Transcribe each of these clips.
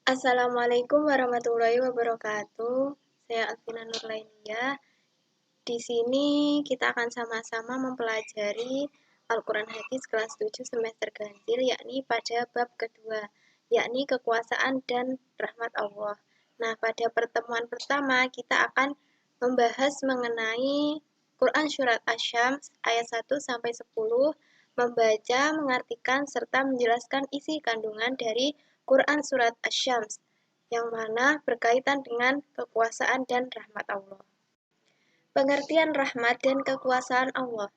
Assalamualaikum warahmatullahi wabarakatuh. Saya Alvina Nurlainia. Di sini kita akan sama-sama mempelajari Al-Quran Hadis kelas 7 semester ganjil, yakni pada bab kedua, yakni kekuasaan dan rahmat Allah. Nah, pada pertemuan pertama kita akan membahas mengenai Quran Surat Asy-Syams ayat 1 sampai 10, membaca, mengartikan, serta menjelaskan isi kandungan dari Quran Surat Asy-Syams, yang mana berkaitan dengan kekuasaan dan rahmat Allah. Pengertian rahmat dan kekuasaan Allah.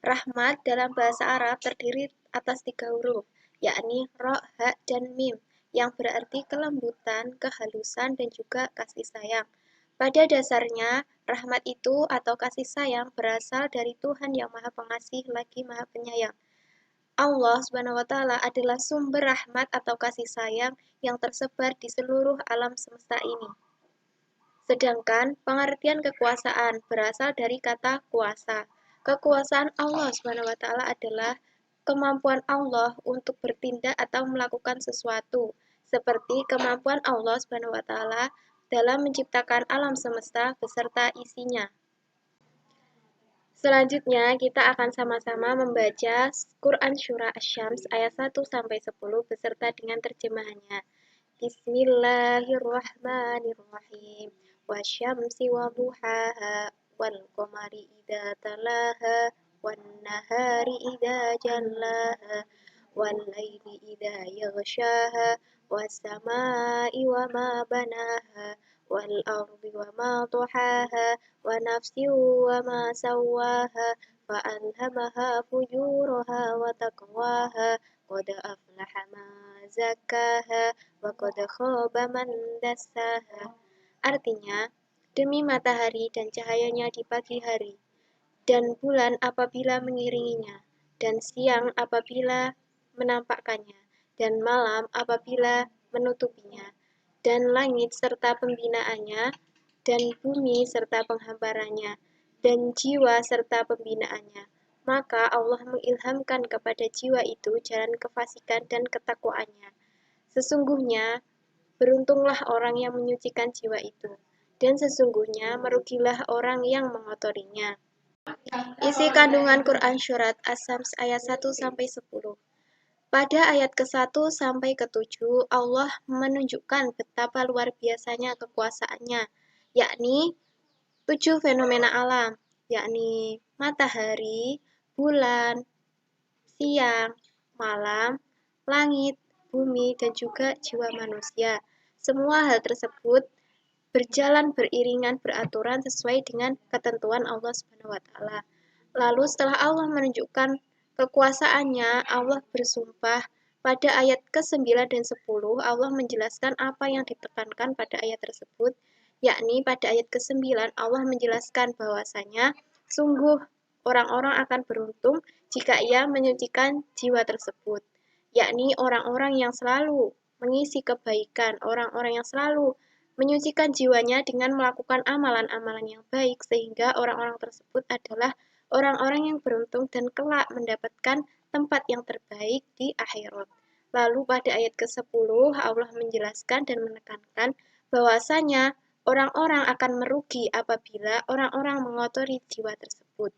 Rahmat dalam bahasa Arab terdiri atas 3 huruf, yakni ro, ha, dan mim, yang berarti kelembutan, kehalusan, dan juga kasih sayang. Pada dasarnya, rahmat itu atau kasih sayang berasal dari Tuhan yang Maha Pengasih lagi Maha Penyayang. Allah SWT adalah sumber rahmat atau kasih sayang yang tersebar di seluruh alam semesta ini. Sedangkan pengertian kekuasaan berasal dari kata kuasa. Kekuasaan Allah SWT adalah kemampuan Allah untuk bertindak atau melakukan sesuatu, seperti kemampuan Allah SWT dalam menciptakan alam semesta beserta isinya. Selanjutnya, kita akan sama-sama membaca Quran Surah Asy-Syams ayat 1 sampai 10 beserta dengan terjemahannya. Bismillahirrahmanirrahim. Wasyamsi wa duhaha wal qamari idza talaha wan nahari idza jallaha wal laili idza yaghshaha was samai wa ma banaha wal ardi wa ma tuhaha wa nafsin wa ma sawaha fa alhamaha fujuraha wa taqwaha qad aflaha man zakkaha wa qad khaba man dassaha. Artinya, demi matahari dan cahayanya di pagi hari, dan bulan apabila mengiringinya, dan siang apabila menampakkannya, dan malam apabila menutupinya, dan langit serta pembinaannya, dan bumi serta penghamparannya, dan jiwa serta pembinaannya. Maka Allah mengilhamkan kepada jiwa itu jalan kefasikan dan ketakwaannya. Sesungguhnya, beruntunglah orang yang menyucikan jiwa itu, dan sesungguhnya merugilah orang yang mengotorinya. Isi kandungan Quran Surat Asy-Syams ayat 1 sampai 10. Pada ayat ke-1 sampai ke-7, Allah menunjukkan betapa luar biasanya kekuasaannya, yakni 7 fenomena alam, yakni matahari, bulan, siang, malam, langit, bumi, dan juga jiwa manusia. Semua hal tersebut berjalan beriringan beraturan sesuai dengan ketentuan Allah SWT. Lalu setelah Allah menunjukkan kekuasaannya, Allah bersumpah. Pada ayat ke-9 dan 10, Allah menjelaskan apa yang ditekankan pada ayat tersebut, yakni pada ayat ke-9 Allah menjelaskan bahwasanya sungguh orang-orang akan beruntung jika ia menyucikan jiwa tersebut, yakni orang-orang yang selalu mengisi kebaikan, orang-orang yang selalu menyucikan jiwanya dengan melakukan amalan-amalan yang baik, sehingga orang-orang tersebut adalah orang-orang yang beruntung dan kelak mendapatkan tempat yang terbaik di akhirat. Lalu pada ayat ke-10 Allah menjelaskan dan menekankan bahwasanya orang-orang akan merugi apabila orang-orang mengotori jiwa tersebut,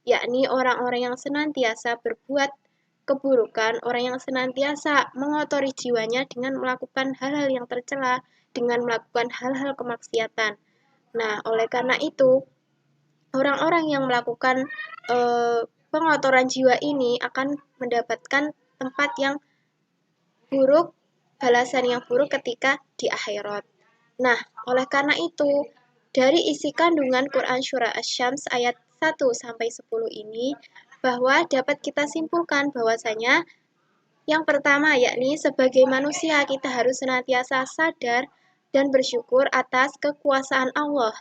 yakni orang-orang yang senantiasa berbuat keburukan, orang yang senantiasa mengotori jiwanya dengan melakukan hal-hal yang tercela, dengan melakukan hal-hal kemaksiatan. Nah, oleh karena itu, orang-orang yang melakukan pengotoran jiwa ini akan mendapatkan tempat yang buruk, balasan yang buruk ketika di akhirat. Nah, oleh karena itu, dari isi kandungan Quran Surah Asy-Syams ayat 1 sampai 10 ini, bahwa dapat kita simpulkan bahwasanya yang pertama, yakni sebagai manusia kita harus senantiasa sadar dan bersyukur atas kekuasaan Allah,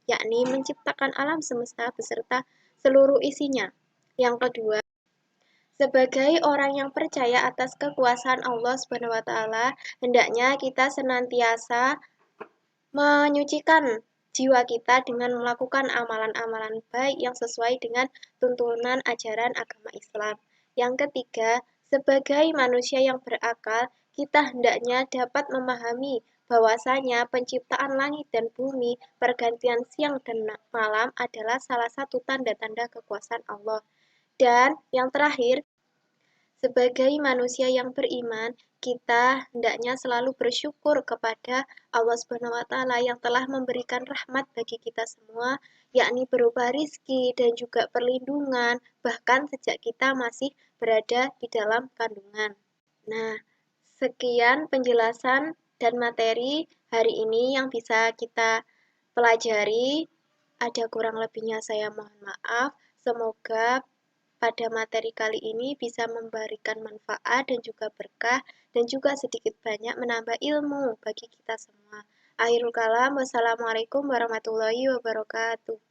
yakni menciptakan alam semesta beserta seluruh isinya. Yang kedua, sebagai orang yang percaya atas kekuasaan Allah SWT, hendaknya kita senantiasa menyucikan jiwa kita dengan melakukan amalan-amalan baik yang sesuai dengan tuntunan ajaran agama Islam. Yang ketiga, sebagai manusia yang berakal, kita hendaknya dapat memahami bahwasanya penciptaan langit dan bumi, pergantian siang dan malam adalah salah satu tanda-tanda kekuasaan Allah. Dan yang terakhir, sebagai manusia yang beriman, kita hendaknya selalu bersyukur kepada Allah Subhanahu wa Ta'ala yang telah memberikan rahmat bagi kita semua, yakni berupa rizki dan juga perlindungan, bahkan sejak kita masih berada di dalam kandungan. Nah, sekian penjelasan dan materi hari ini yang bisa kita pelajari. Ada kurang lebihnya saya mohon maaf. Semoga pada materi kali ini bisa memberikan manfaat dan juga berkah dan juga sedikit banyak menambah ilmu bagi kita semua. Akhirul kalam, wassalamualaikum warahmatullahi wabarakatuh.